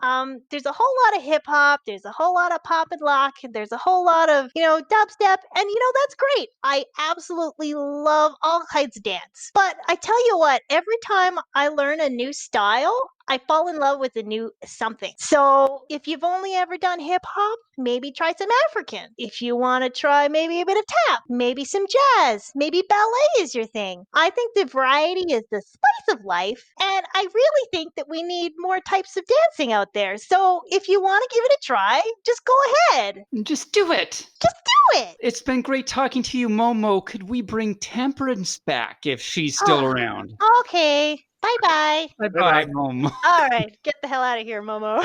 There's a whole lot of hip hop. There's a whole lot of pop and lock. And there's a whole lot of dubstep, and that's great. I absolutely love all kinds of dance. But I tell you what, every time I learn a new style, I fall in love with a new something. So if you've only ever done hip hop, maybe try some African. If you want to try maybe a bit of tap, maybe some jazz, maybe ballet is your thing. I think the variety is the spice of life, and I really think that we need more types of dancing out there. So if you want to give it a try, just go ahead. Just do it. Just do it. It's been great talking to you, Momo. Could we bring Temperance back if she's still around? Okay. Bye-bye. Bye-bye, Momo. All right. Get the hell out of here, Momo.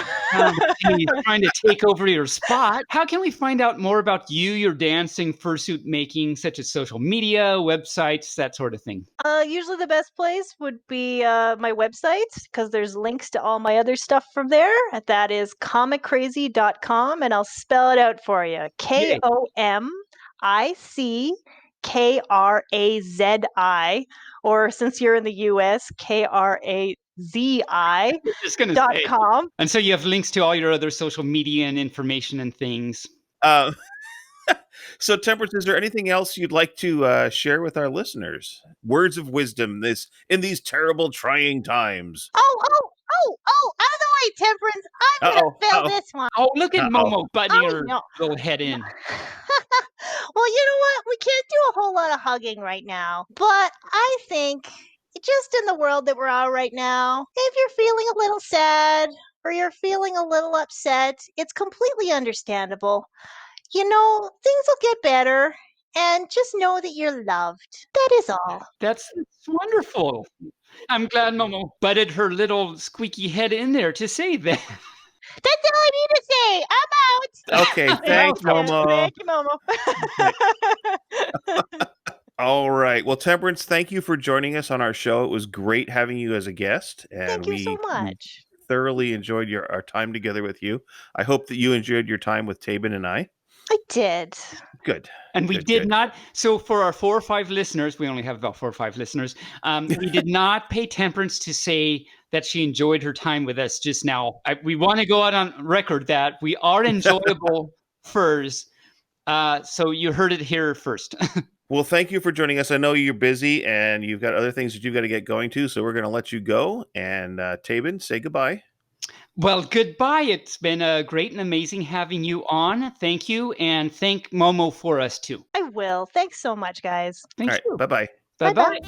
He's trying to take over your spot. How can we find out more about you, your dancing, fursuit making, such as social media, websites, that sort of thing? Usually the best place would be my website, because there's links to all my other stuff from there. That is comiccrazy.com, and I'll spell it out for you. KOMICKRAZI, or since you're in the US, KRAZI.com. Just gonna say. And so you have links to all your other social media and information and things. So, Temperance, is there anything else you'd like to share with our listeners? Words of wisdom in these terrible, trying times. Out of the way, Temperance. I'm going to fill this one. Oh, look at Momo butting her little head in. Well, you know what? We can't do a whole lot of hugging right now. But I think just in the world that we're at right now, if you're feeling a little sad or you're feeling a little upset, it's completely understandable. You know, things will get better, and just know that you're loved. That is all. That's wonderful. I'm glad Momo butted her little squeaky head in there to say that. That's all I need to say. I'm out. Okay, thanks, Momo. Thank you, Momo. All right. Well, Temperance, thank you for joining us on our show. It was great having you as a guest. And thank you so much. Thoroughly enjoyed our time together with you. I hope that you enjoyed your time with Taebyn and I. I did. Good. And we did not. So for our 4 or 5 listeners, we only have about 4 or 5 listeners. We did not pay Temperance to say that she enjoyed her time with us just now. We want to go out on record that we are enjoyable furs. So you heard it here first. Well, thank you for joining us. I know you're busy and you've got other things that you've got to get going to. So we're going to let you go. And Taebyn, say goodbye. Well, goodbye. It's been great and amazing having you on. Thank you. And thank Momo for us, too. I will. Thanks so much, guys. Thank you. All right. Bye-bye. Bye-bye.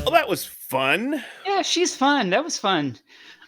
Well, that was fun. Yeah, she's fun. That was fun.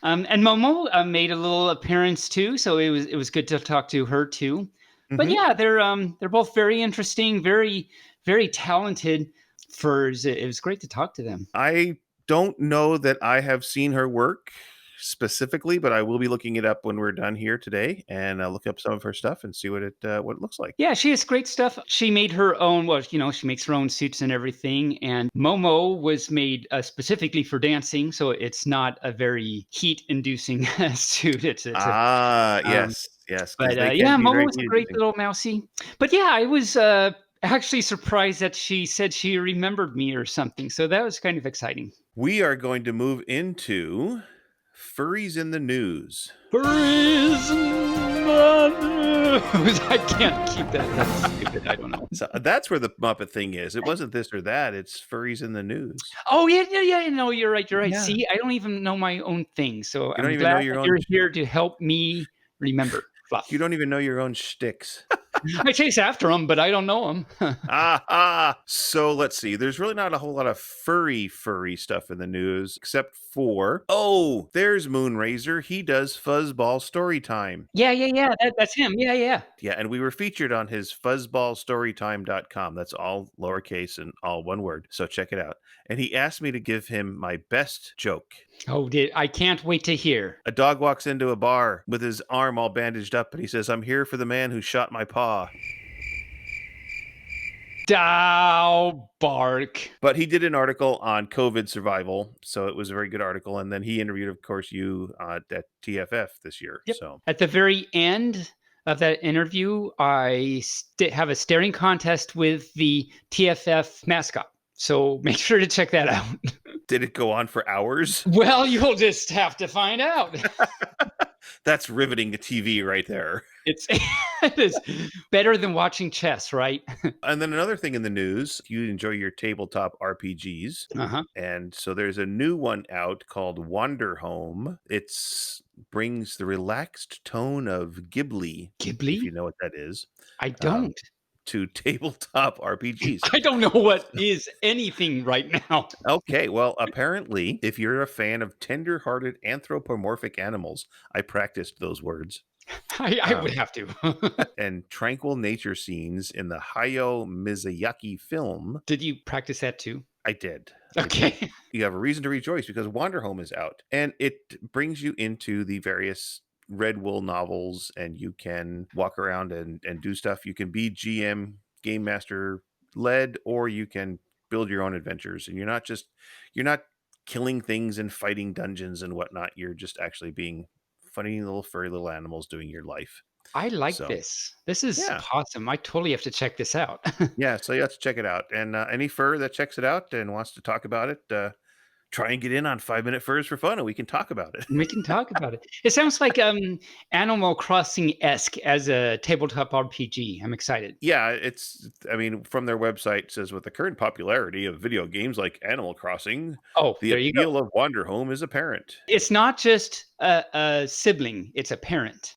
And Momo made a little appearance, too. So it was good to talk to her, too. Mm-hmm. But yeah, they're both very interesting, very, very talented furs. It was great to talk to them. I don't know that I have seen her work specifically, but I will be looking it up when we're done here today and look up some of her stuff and see what it looks like. Yeah, she has great stuff. She made her own, she makes her own suits and everything. And Momo was made specifically for dancing, so it's not a very heat-inducing suit. Yes. But yeah, Momo was a great little mousy. But yeah, I was actually surprised that she said she remembered me or something. So that was kind of exciting. We are going to move into Furries in the News. Furries in the News. I can't keep that. That's stupid. I don't know. So that's where the Muppet thing is. It wasn't this or that. It's Furries in the News. Oh, yeah. No, you're right. Yeah. See, I don't even know my own thing. So I'm glad you're here to help me remember. Fluff. You don't even know your own shticks. I chase after them, but I don't know them. So let's see. There's really not a whole lot of furry stuff in the news, except for, there's Moonrazer. He does Fuzzball Storytime. Yeah. That's him. Yeah. Yeah, and we were featured on his fuzzballstorytime.com. That's all lowercase and all one word. So check it out. And he asked me to give him my best joke. Oh, I can't wait to hear. A dog walks into a bar with his arm all bandaged up, and he says, "I'm here for the man who shot my paw." Dow bark. But he did an article on COVID survival, so it was a very good article. And then he interviewed, of course, you at TFF this year. Yep. So at the very end of that interview, I have a staring contest with the TFF mascot. So make sure to check that out. Did it go on for hours? Well, you'll just have to find out. That's riveting to TV right there. It's it is better than watching chess, right? And then another thing in the news, you enjoy your tabletop RPGs. Uh-huh. And so there's a new one out called Wander Home. It's brings the relaxed tone of Ghibli, if Ghibli? you know what that is, I don't. to tabletop RPGs. I don't know what is anything right now. Okay, well, apparently, if you're a fan of tender-hearted anthropomorphic animals, I practiced those words, I would have to. and tranquil nature scenes in the Hayao Mizuyaki film, Did you practice that too? I did. I did. Okay. You have a reason to rejoice because Wander Home is out, and it brings you into the various Red Wool novels, and you can walk around and do stuff. You can be GM, Game Master led, or you can build your own adventures, and you're not killing things and fighting dungeons and whatnot. You're just actually being funny little furry little animals doing your life. I like So, this. This is yeah. awesome. I totally have to check this out. Yeah, so you have to check it out. And any fur that checks it out and wants to talk about it, try and get in on 5-minute furs for fun, and we can talk about it. We can talk about it. It sounds like Animal Crossing-esque as a tabletop RPG. I'm excited. Yeah, I mean, from their website, it says with the current popularity of video games like Animal Crossing, Oh, the there you go. appeal of Wander Home is apparent. It's not just a sibling, it's a parent.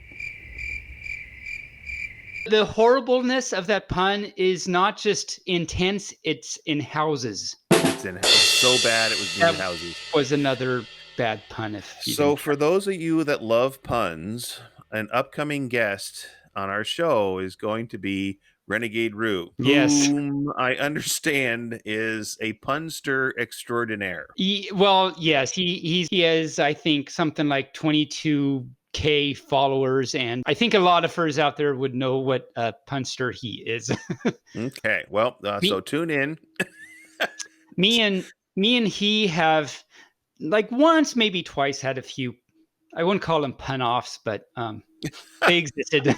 The horribleness of that pun is not just intense, it's in houses. It's so bad it was in That houses. was another bad pun. If you So didn't- for those of you that love puns, an upcoming guest on our show is going to be Renegade Rue, Yes. whom I understand is a punster extraordinaire. Well, yes, he has, I think, something like 22K followers, and I think a lot of furs out there would know what a punster he is. Okay, well, so tune in. me and he have like once, maybe twice, had a few. I wouldn't call them pun offs, but they existed.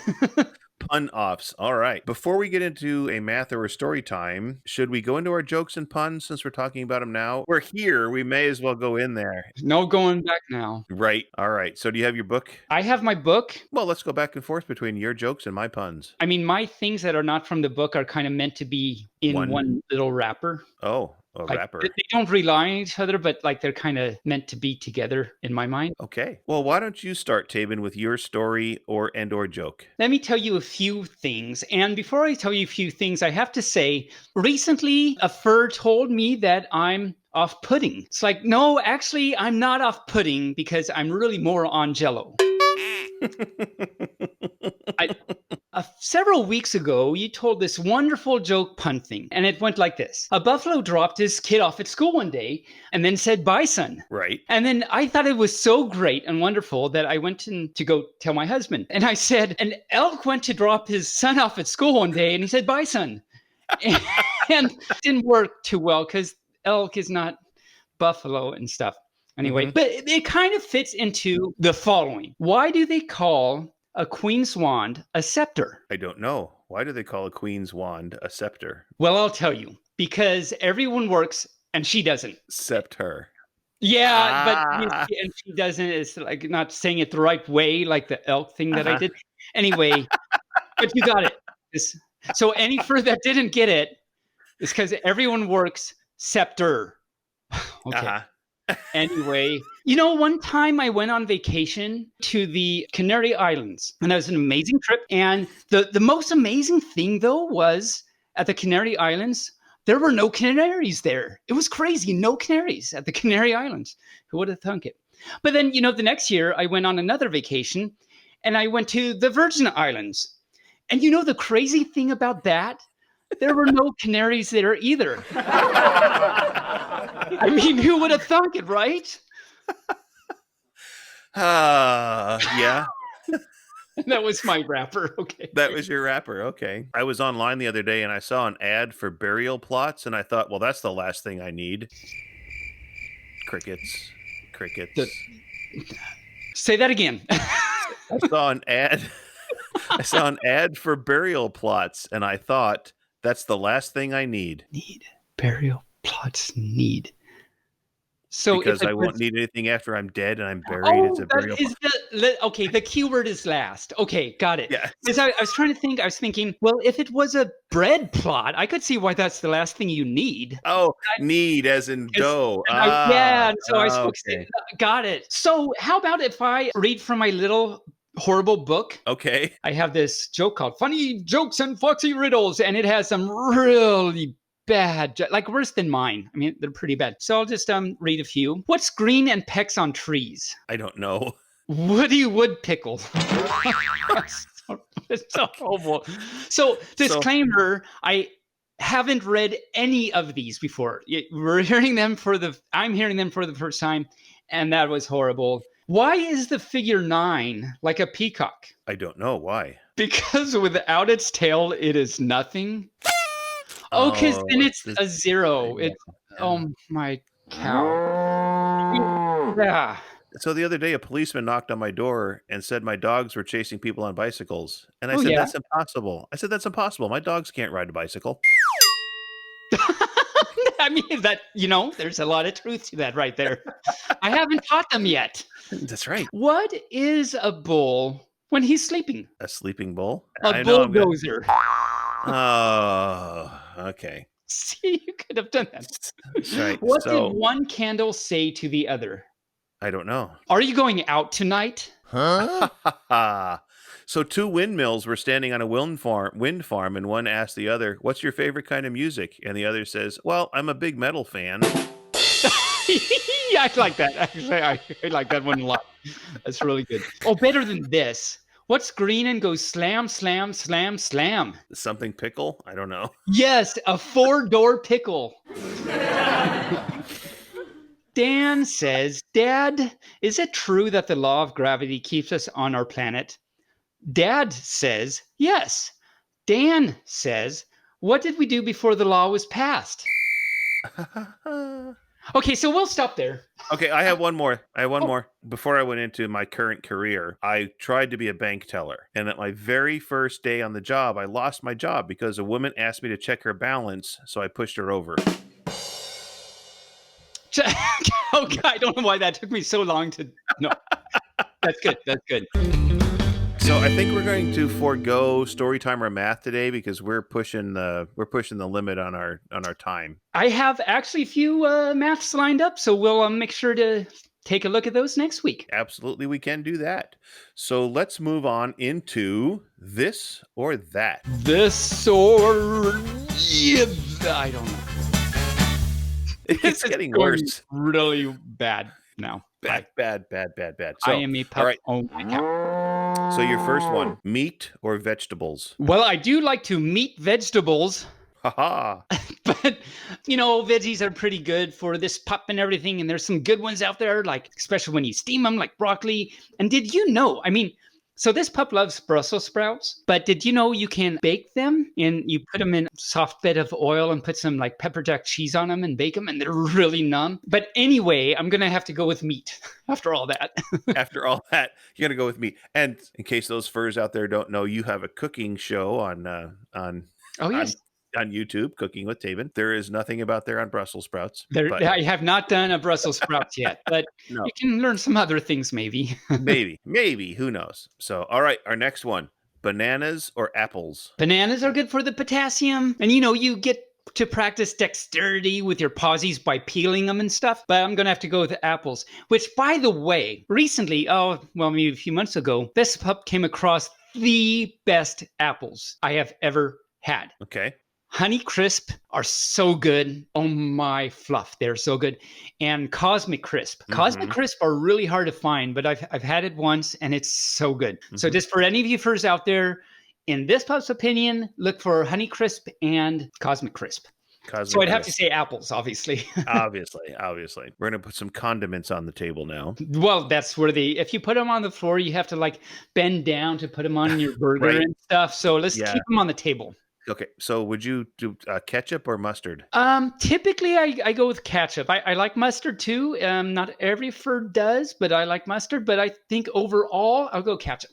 Pun offs. All right. Before we get into a math or a story time, should we go into our jokes and puns since we're talking about them now? We're here. We may as well go in there. No going back now. Right. All right. So do you have your book? I have my book. Well, let's go back and forth between your jokes and my puns. I mean, my things that are not from the book are kind of meant to be in one little wrapper. Oh, a Like, wrapper. they don't rely on each other, but like they're kind of meant to be together in my mind. Okay. Well, why don't you start, Taebyn, with your story or joke? Let me tell you a few things. And before I tell you a few things, I have to say, recently a fur told me that I'm off-putting. It's like, no, actually, I'm not off-putting because I'm really more on Jello. Several weeks ago, you told this wonderful joke pun thing, and it went like this. A buffalo dropped his kid off at school one day and then said, "Bye, son." Right. And then I thought it was so great and wonderful that I went to go tell my husband. And I said, an elk went to drop his son off at school one day and he said, "Bye, son." And it didn't work too well because elk is not buffalo and stuff. Anyway, but it kind of fits into the following. Why do they call a queen's wand a scepter? I don't know. Why do they call a queen's wand a scepter? Well, I'll tell you. Because everyone works and she doesn't. Except her. Yeah, but and she doesn't. It's like not saying it the right way, like the elk thing that I did. Anyway, but you got it. So any fur that didn't get it is because everyone works scepter. Okay. Anyway, one time I went on vacation to the Canary Islands, and that was an amazing trip. And the most amazing thing, though, was at the Canary Islands, there were no canaries there. It was crazy. No canaries at the Canary Islands. Who would have thunk it? But then, the next year I went on another vacation, and I went to the Virgin Islands. And the crazy thing about that? There were no canaries there either. I mean, who would have thunk it, right? Yeah. That was my wrapper. Okay. That was your wrapper. Okay. I was online the other day and I saw an ad for burial plots and I thought, well, that's the last thing I need. Crickets. Say that again. I saw an ad. I saw an ad for burial plots and I thought, that's the last thing I need. Burial plots need. So if because it I was won't need anything after I'm dead and I'm buried. It's a burial. that is okay. The keyword is last. Okay, got it. Yes. Because I was trying to think. I was thinking, well, if it was a bread plot, I could see why that's the last thing you need. Oh, need as in 'Cause- dough. yeah, and so I was focusing. Okay. Got it. So how about if I read from my little horrible book? Okay. I have this joke called "Funny Jokes and Foxy Riddles," and it has some really bad, like worse than mine. I mean, they're pretty bad. So I'll just read a few. What's green and pecks on trees? I don't know. Woody wood pickle. It's so horrible. So disclaimer: I haven't read any of these before. I'm hearing them for the first time, and that was horrible. Why is the figure 9 like a peacock? I don't know why. Because without its tail, it is nothing. Oh, because then it's a 0. It's oh my cow. Yeah. So the other day, a policeman knocked on my door and said my dogs were chasing people on bicycles. And I Oh, said, yeah. that's impossible. I said, that's impossible. My dogs can't ride a bicycle. I mean, there's a lot of truth to that right there. I haven't taught them yet. That's right. What is a bull when he's sleeping? A sleeping bull? A bulldozer. Oh, okay. See, you could have done that. That's right. What did one candle say to the other? I don't know. Are you going out tonight? Huh? So 2 windmills were standing on a wind farm, and one asked the other, what's your favorite kind of music? And the other says, well, I'm a big metal fan. Yeah, I like that. Actually, I like that one a lot. That's really good. Oh, better than this. What's green and goes slam, slam, slam, slam? Something pickle? I don't know. Yes, a 4-door pickle. Dan says, Dad, is it true that the law of gravity keeps us on our planet? Dad says, yes. Dan says, what did we do before the law was passed? Okay, so we'll stop there. Okay, I have one more. More. Before I went into my current career, I tried to be a bank teller. And at my very first day on the job, I lost my job because a woman asked me to check her balance, so I pushed her over. Okay, I don't know why that took me so long to know. That's good. That's good. So I think we're going to forego story time or math today because we're pushing the limit on our time. I have actually a few maths lined up, so we'll make sure to take a look at those next week. Absolutely, we can do that. So let's move on into this or that. This or I don't know. It's getting worse. Really bad now. Bad. So, I am a pup. All right. Oh my God. So your first one, meat or vegetables? Well, I do like to meat vegetables. Haha. But, veggies are pretty good for this pup and everything. And there's some good ones out there, like especially when you steam them, like broccoli. And did you know, so this pup loves Brussels sprouts, but did you know you can bake them and you put them in a soft bed of oil and put some like pepper jack cheese on them and bake them and they're really numb. But anyway, I'm going to have to go with meat after all that. After all that, you're going to go with meat. And in case those furs out there don't know, you have a cooking show on Oh, yes. On YouTube, Cooking with Taebyn. There is nothing about there on Brussels sprouts. I have not done a Brussels sprouts yet, but No. You can learn some other things maybe. maybe, who knows? So, all right, our next one, bananas or apples? Bananas are good for the potassium. And you get to practice dexterity with your pawsies by peeling them and stuff. But I'm going to have to go with apples, which by the way, recently, maybe a few months ago, this pup came across the best apples I have ever had. Okay. Honey Crisp are so good. Oh my fluff, they're so good. And Cosmic Crisp. Cosmic Crisp are really hard to find, but I've had it once and it's so good. So just for any of you furs out there, in this pup's opinion, look for Honey Crisp and Cosmic Crisp. So I'd have to say apples, obviously. Obviously. We're going to put some condiments on the table now. Well, that's where if you put them on the floor, you have to like bend down to put them on your burger Right. and stuff. So let's keep them on the table. Okay, so would you do ketchup or mustard? Typically I go with ketchup. I like mustard too. Not every fur does, but I like mustard. But I think overall I'll go ketchup.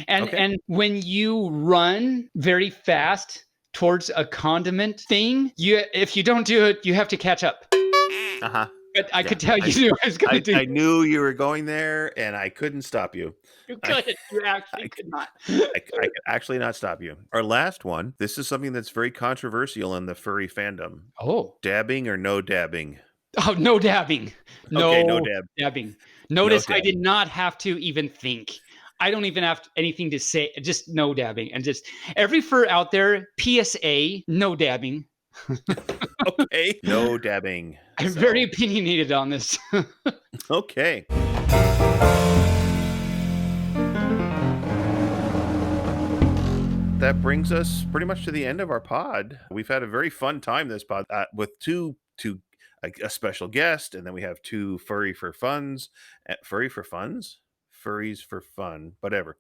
And when you run very fast towards a condiment thing, if you don't do it, you have to catch up. Uh-huh. but I could tell you knew I was going to. I knew you were going there, and I couldn't stop you. You could. You actually could not. I could actually not stop you. Our last one. This is something that's very controversial in the furry fandom. Oh. Dabbing or no dabbing? Oh, no dabbing. No, Okay, no dab. dabbing. Notice No I dabbing. did not have to even think. I don't even have anything to say. Just no dabbing. And just every fur out there, PSA, no dabbing. Okay, no dabbing. I'm very opinionated on this. Okay. That brings us pretty much to the end of our pod. We've had a very fun time this pod with a special guest, and then we have two furry for funs. Furry for funs? Furries for fun, whatever.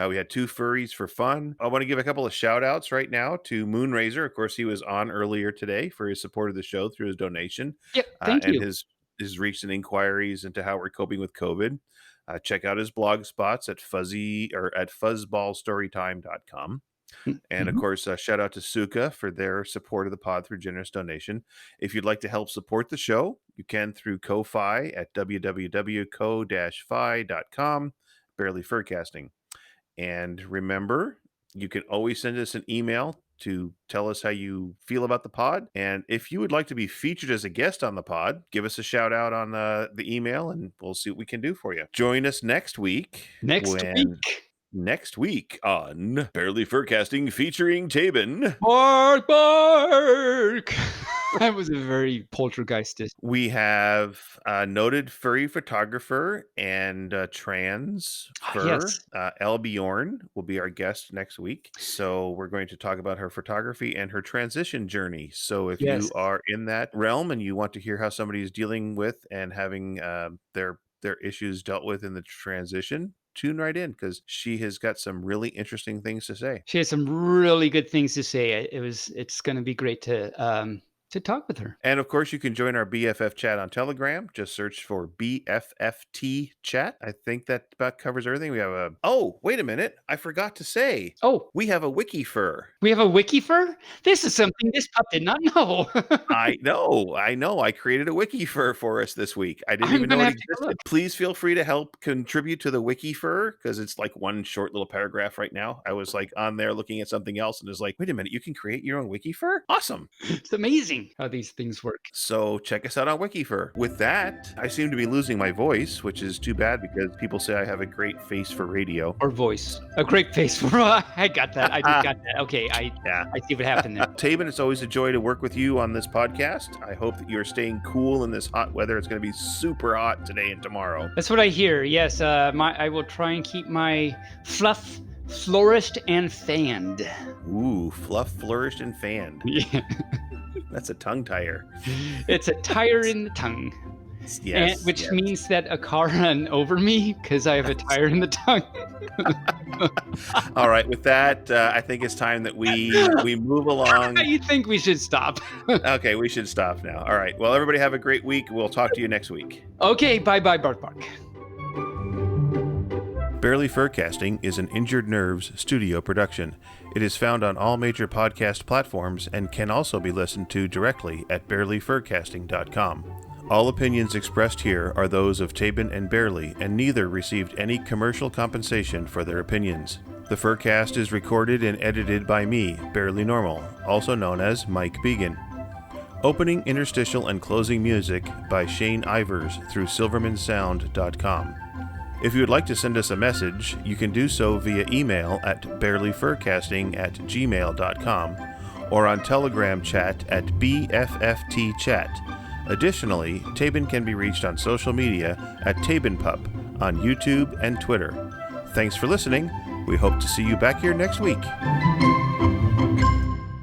We had two furries for fun. I want to give a couple of shout outs right now to Moonraiser. Of course, he was on earlier today for his support of the show through his donation. Yep, thank you. And his recent inquiries into how we're coping with COVID. Check out his blog spots at fuzzballstorytime.com. And of course, shout out to Suka for their support of the pod through generous donation. If you'd like to help support the show, you can through Ko-Fi at www.ko-fi.com, Bearly Furcasting. And remember, you can always send us an email to tell us how you feel about the pod. And if you would like to be featured as a guest on the pod, give us a shout out on the email, and we'll see what we can do for you. Join us next week. Next week on Bearly Furcasting featuring Taebyn. Bark, bark. That was a very poltergeistist. We have a noted furry photographer and trans fur. Yes. Elle Bjorn will be our guest next week. So we're going to talk about her photography and her transition journey. So if you are in that realm and you want to hear how somebody is dealing with and having their issues dealt with in the transition, tune right in, because she has got some really interesting things to say. She has some really good things to say. It's going to be great to talk with her. And of course, you can join our BFF chat on Telegram. Just search for BFFT chat. I think that about covers everything. We have wait a minute. I forgot to say. Oh, we have a wiki fur. We have a wiki fur? This is something this pup did not know. I know. I created a wiki fur for us this week. I didn't even know it existed. Please feel free to help contribute to the wiki fur, because it's like one short little paragraph right now. I was like on there looking at something else and was like, wait a minute, you can create your own wiki fur? Awesome. It's amazing how these things work. So check us out on Wikifur. With that, I seem to be losing my voice, which is too bad because people say I have a great face for radio. Or voice. A great face for... I got that. I just got that. Okay, I see what happened there. Taebyn, it's always a joy to work with you on this podcast. I hope that you're staying cool in this hot weather. It's going to be super hot today and tomorrow. That's what I hear. Yes, I will try and keep my fluff flourished and fanned. Ooh, fluff flourished and fanned. Yeah. That's a tongue tire. It's a tire in the tongue. Yes. Which means that a car ran over me because I have a tire in the tongue. All right. With that, I think it's time that we move along. You think we should stop? Okay, we should stop now. All right. Well, everybody have a great week. We'll talk to you next week. Okay. Bye-bye, Bark Bark. Bearly Furcasting is an Injured Nerves studio production. It is found on all major podcast platforms and can also be listened to directly at bearlyfurcasting.com. All opinions expressed here are those of Taebyn and Bearly, and neither received any commercial compensation for their opinions. The Furcast is recorded and edited by me, Bearly Normal, also known as Mike Began. Opening, interstitial, and closing music by Shane Ivers through silvermansound.com. If you would like to send us a message, you can do so via email at bearlyfurcasting@gmail.com or on Telegram chat at BFFTchat. Additionally, Taebyn can be reached on social media at TaebynPup on YouTube and Twitter. Thanks for listening. We hope to see you back here next week.